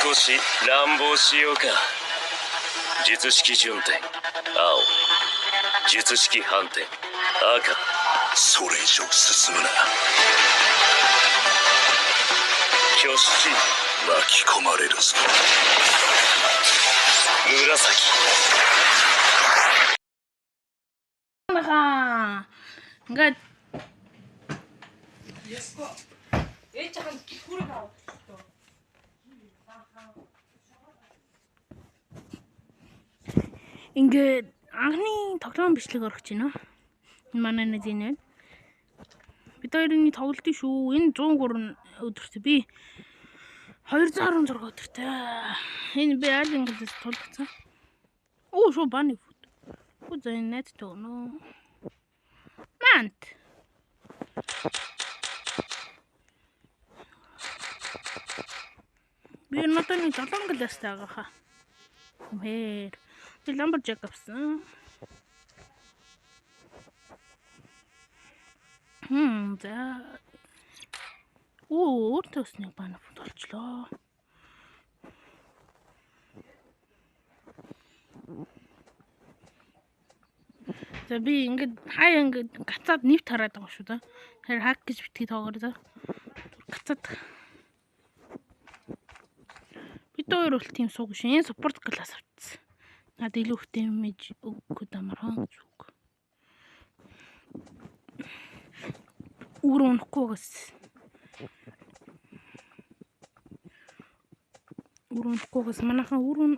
少し乱暴しようか。術式順天青、術式反転赤。それ以上進むな。挙式巻き込まれるぞ。紫。 Ингээд ингээд анхны тоглоом бичлэг орох гэж байна. Энэ манай нэг зинэ. Бид хоёрын тоглолтын шүү. Энэ 103 өдөрт би 216 өдөртэй. Энэ би аль инглиш тоглосон. Оо шо баны фут. Оо за энэ нэт тоноо. Мант. Би натаны 7 класстай байгаа. Мээр. Би ламберджек авсан. За. Оо, өөртөөс нэг бана фут олчлоо. За би ингээд хаяа ингээд гацаад нэвт хараад байгаа шүү да. Тэгэхээр хак гэж битгий тоогоор за. Гацаад. Бид хоёр бол тийм сууг шин спорт класс авчихсан. Над илүү их дэмэж өгөх амархан зүг. Үрэн унахгүйгээс. Үрэн унахгүйгээс манайхан үрэн.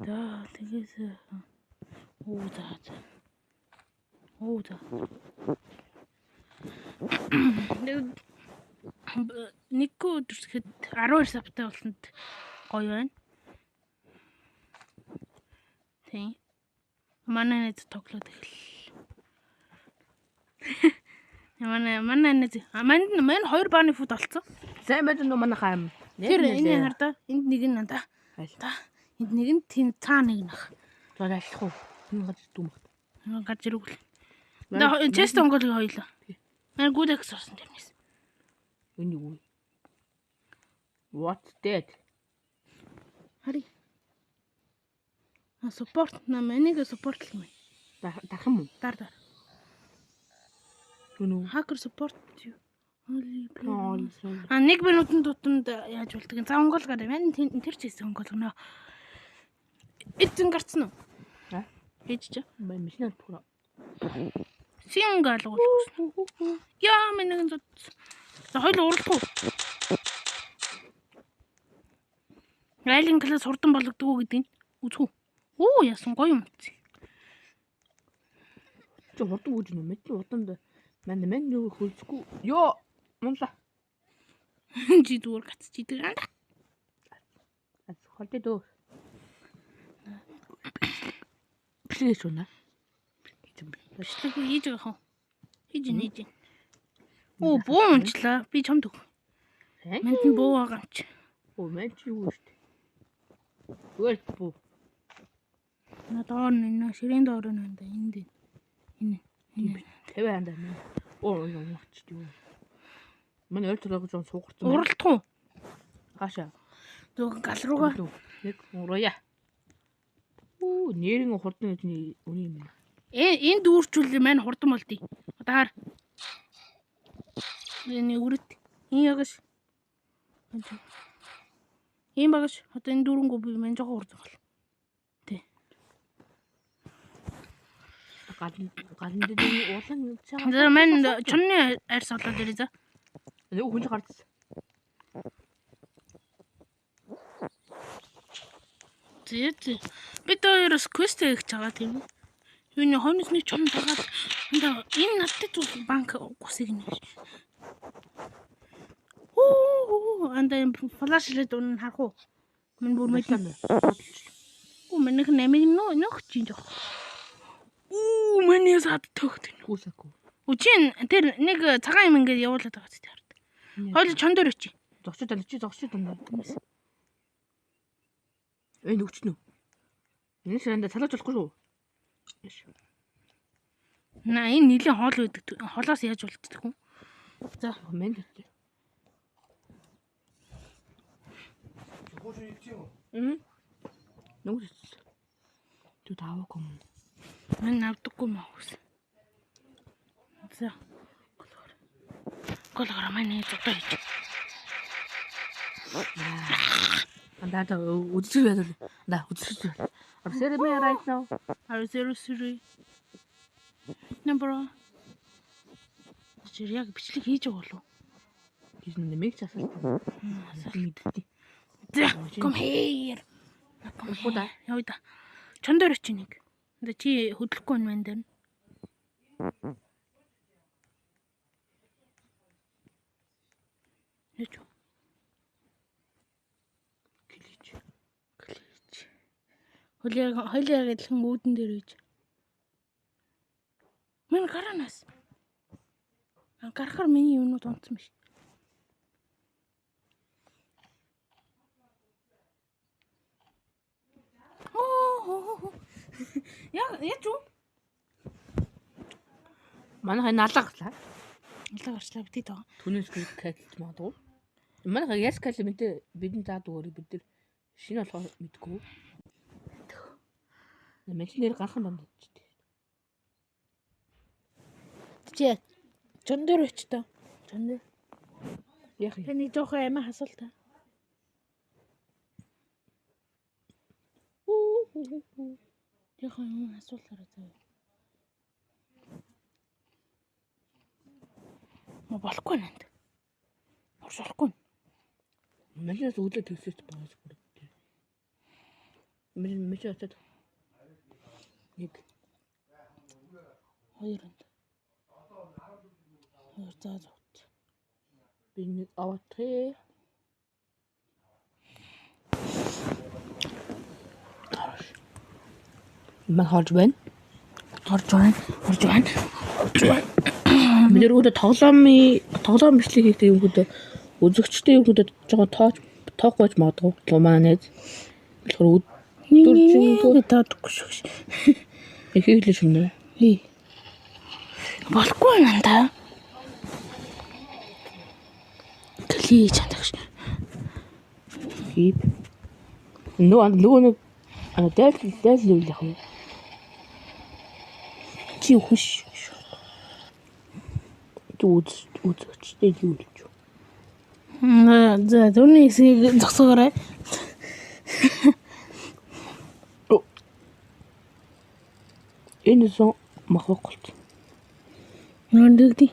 Да, тэгээс оо за. Нэг өдөрсөд 12 савтай болсонд гоё байна. Тийм. Манай нэг тоглоод эхэл. Манай нэг мань 2 бааны фут олцсон. Сайн байж нөө манай хаам. Тэр энэ хардаа энд нэг нь надаа. Энд нэг нь тийм цаа нэг нах. За алах уу. Энэ гаж дүм. Гарч ирвэл. Чест онгол хоёлоо. Мань гүдэкс орсон тэрнээс. Энэ юу? What's that? Хари. Support намайг support л юм. Дахин уу? Дар. Гүн үү? Hacker support юу? Аа, нэг минутын тутамд яаж болдог. За онгол гараа. Мань тэр ч хийсэн онгол гэнэ. Эцэн гарцсан уу? Ээж ч бай машина түр. Сингал гол. Яа минь нэг за хоёул уралдах уу? Райлинг класс хурдан болгодог уу гэдэг нь үзхүү. Оо яасан гоё юм. Чи хурдан үүж нэ мэд хурданд мань юу хөлцгүй. Йоо мунла. Чи дүүр гацчихийдэг аа. Аз холтой дөө. Плэш уна. Бичлэг хийж байгаа хөө. Хийж нээж. Оо буунчлаа. Би чамд өг. Манд нь буу байгаа юм чи. Оо мань чи юу штэ. Үгүй буу. Надаар нэ ширээн доор нэ энд. Энэ. 50 андаа мэн. Оо юм ч юу. Мань ойр төрөг зон суугарсан. Уралдах уу? Хаашаа. Зөв гал руугаа. Нэг ураяа. Оо нэрийн хурдан үний юм. Энэ дүүрчүүл маань хурдан болдгийг. Одоо хаар. Энэ үрд. Энэ ягаш. Ийм багш. Одоо энэ дүүрэнгөө би маань жоохон хурдан бол. Тэ. Галан дээр уулан цаа. За маань чонны арьс олоод ирээ за. Юу хүн гарцсан. Зэт. Бид хоёроос квест хийж байгаа тийм үү? Юуны хоньсны чон дагаад энэ надад зүйл банк гусыг нэ. Оо анда флашлэд унаа харах уу? Мэн бүр мэдэн. Оо мэнийх нэмиг нөх чинь жоох. Оо миний сад төгт. Үсэхгүй. Үчин тэр нэг цагаан юм ингээд явуулаад байгаа зү хард. Хойл чон дээр очив. Зогсож дандаа. Энэ өгчнө үү? Энэ ширээндээ цалгаж болохгүй шүү. На энэ нилийн хоол байдаг. Холоос яаж болддог юм? За. Мен гэдэг. Нүг. Ту таавах юм. Мен навдаггүй маа хүс. За. Голгор манай зодоо хийж. Андаа үзэж байдаг. Да үзэж байна. Арсэр мэ right now. Арсэр Number. Яг бичлэг хийж байгаа болов. Гэж нэмийг засалт. Мэдтий. За, come here. Худа. Яа да. Чон дээр очив нэг. Тэ чи хөдлөхгүй юм байна дээр. Яч. Клич. Хойлоо гэдэлхэн үүдэн дээр үйж. Мен гаранаас. Гарахаар миний юунууд унтсан биш. Яа юу? Манай хай налгаглаа. Налга гарчлаа битээ таа. Түүнээс кайлж магадгүй. Манай хай яс кайл мэдээ бидний заад өгөөрэй бид нар шинэ болохоор мэдгүй. Мэхнэр гархан банд ч. Чи чон дээр өч таа. Чон дээр. Яг Таны жоохон амиа хасуултаа. Жоохон амиа хасуулаарай заа. Мо болохгүй нэ. Оршуулахгүй. Мэлээс үлээ төсөж байгаа ч бүр. Мэлээ очоод. Нэг. Хоёр энд. Хоёр заа зовт. Би нэг аваатрээ. Ман харж байна. Бид өөрөдөө тоглоом бичлэг хийх юмгууд үзэгчтэй юмгууд жоохон тоохгүй ч магадгүй. Манай найз. Тэгэхээр Дүржингүй таадаггүй шүү. ихийг л шинэ. Болохгүй нанда. Клий чадах шүү. Хийп. Нөгөө дээл л яг юм. Чи хүш. Үзэгчтэй юу л ч. За түүний хэсгийг зогсоогоорой. Энэ зон махвалт. Нүндэгди.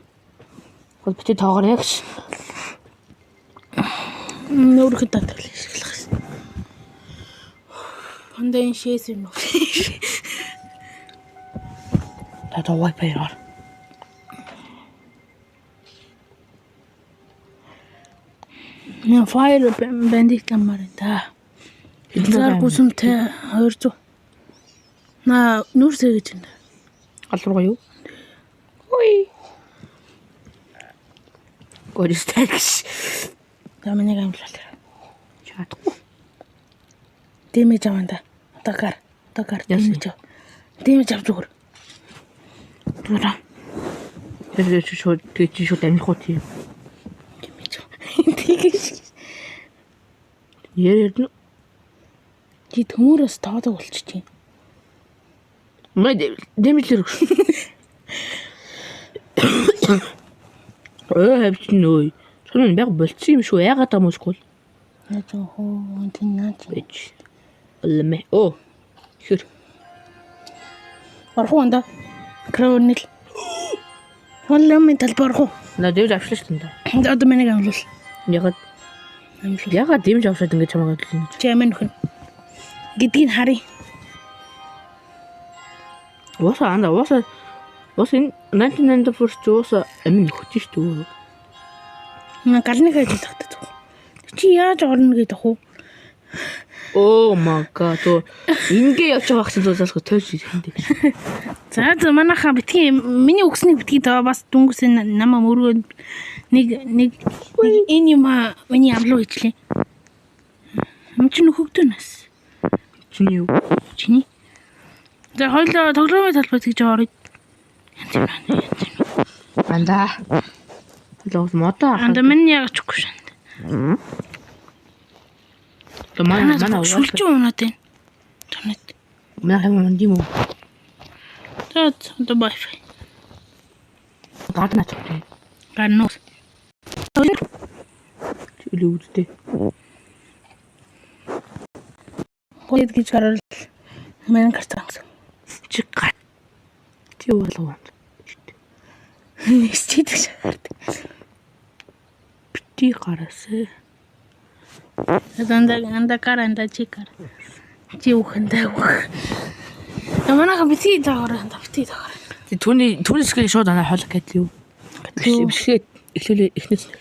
Хол бити таагаар яг ш. Нүрх татал шиглэх. Хондан шээс юм уу? Тата wifi яар. Мен fire bandit камер та. Эдгээр гүсэмтэй 200. На нүрсэ гэж байна. Галруу юу? Ой. Гористэкс. Таминыг амлаа. Чадахгүй. Дэмэж аванда. Дагар дэмэж ав. Дэмэж авч өгөр. Дура. Тэр шууд амих уу тийм. Дэмэж ав. Тэгэж. Ярд Чи төмөрөөс тоодог болчихчих. Дэмжлэр. Хэвчнөө. Сонь баг болцсон юм шүү. Яагаад амуусгүй. Хоо тэнаач. Бич. Олмэ. Оо. Хэр. Орхонда. Кронил. Холломын талбархуу. На дэмж авчлаа шүү дээ. Одоо миний амлал. Ягаад дэмж авшаад ингэж чамаагаа гэлээ. Чи амин нөхөн. Гэдгийг харъя. Уусаа энэ 1994 ч уусаа амин нөхөж шүү дээ. Галны хайж тагтдаг. Чи яаж орно гэдэг вэ? Oh my god. Ингээ явж байгаа гэсэн зүйлээс тойж хэлдэг. За манайхаа битгий миний өгсний битгий даа бас дүнгээс намаа мөргөө нэг энэ юм миний амлуу хийчлээ. Чи нөхөгдөнөөс. Чиний юу? Чиний. За хоёулаа тоглоомын талбайд гэж орё. Анда. Лоос мото. Анда минь яг чгүй шанд. Манай шүлж унаад байна. Танад. Манай димо. За одоо Wi-Fi. Гадна чиг. Ганнус. Үлүүдтэй. Хойд гэж гарал. Мэн картанс. Чиг гад. Чи болов. Стид гэж гардаг. Бити гараасаа. Анда каранда чикар. Чи ухандаа ух. Яманаха бити дагаараа бити дагаараа. Түүний скрин шууд анаа хоол гэдэг юу? Бишгээд эхлүүлээ эхнээс нь.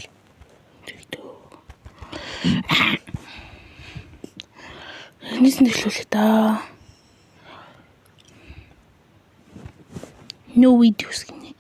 Эхнээс нь эхлүүлээ та. No videos гинэ.